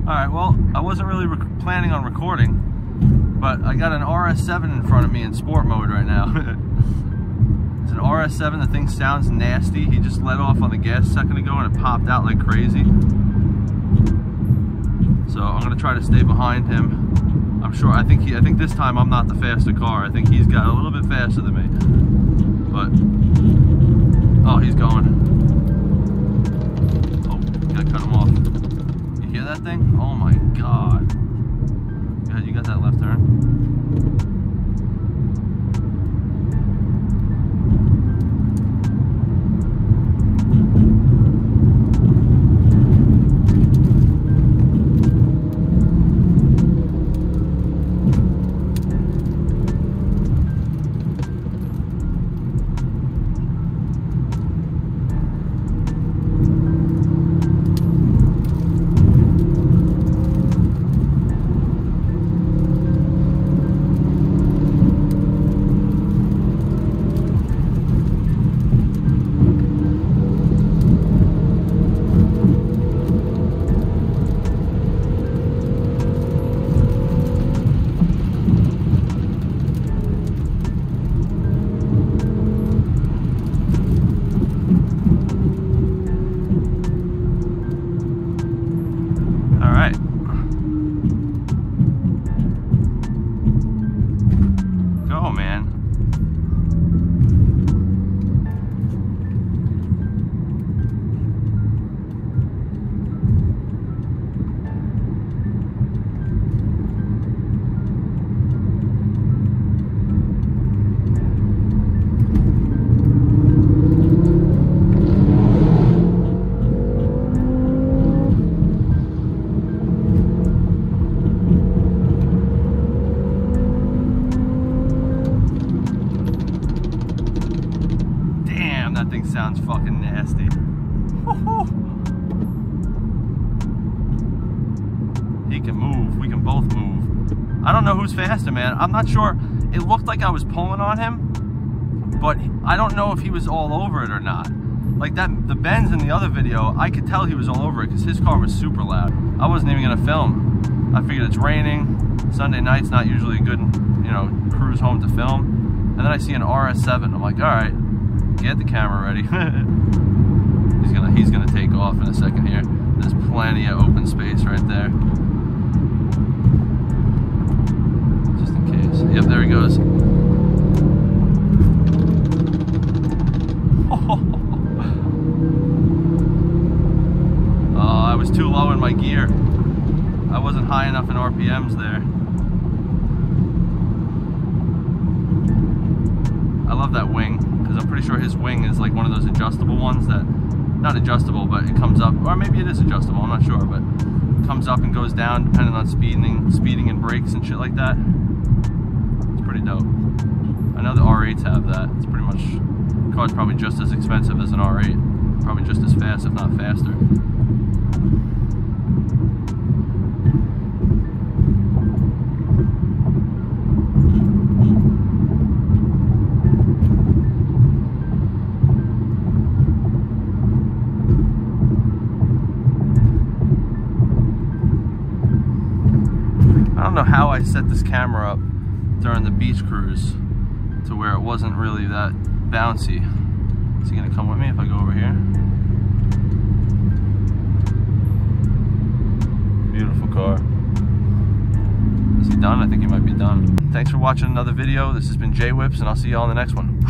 Alright, well, I wasn't really planning on recording, but I got an RS7 in front of me in sport mode right now. It's an RS7, the thing sounds nasty. He just let off on the gas a second ago and it popped out like crazy. So I'm gonna try to stay behind him. I'm sure, I think this time I'm not the faster car. I think he's got a little bit faster than me. But, oh, he's going. Oh, gotta cut him off. You hear that thing? Oh my God. Go ahead, you got that left turn? Go, man. That thing sounds fucking nasty. He can move. We can both move. I don't know who's faster, man. I'm not sure. It looked like I was pulling on him, but I don't know if he was all over it or not. Like that, the Benz in the other video, I could tell he was all over it because his car was super loud. I wasn't even gonna film. I figured it's raining. Sunday night's not usually a good, you know, cruise home to film. And then I see an RS7. I'm like, all right. Get the camera ready. he's gonna take off in a second here. There's plenty of open space right there. Just in case. Yep, there he goes. Oh, I was too low in my gear. I wasn't high enough in RPMs there. I love that wing. I'm pretty sure his wing is like one of those adjustable ones that, not adjustable, but it comes up, or maybe it is adjustable, I'm not sure, but it comes up and goes down depending on speeding and brakes and shit like that. It's pretty dope. I know the R8s have that. It's pretty much, the car's probably just as expensive as an R8. Probably just as fast, if not faster. I don't know how I set this camera up during the beach cruise to where it wasn't really that bouncy. Is he gonna come with me if I go over here? Beautiful car. Is he done? I think he might be done. Thanks for watching another video. This has been Jaywhips, and I'll see y'all in the next one.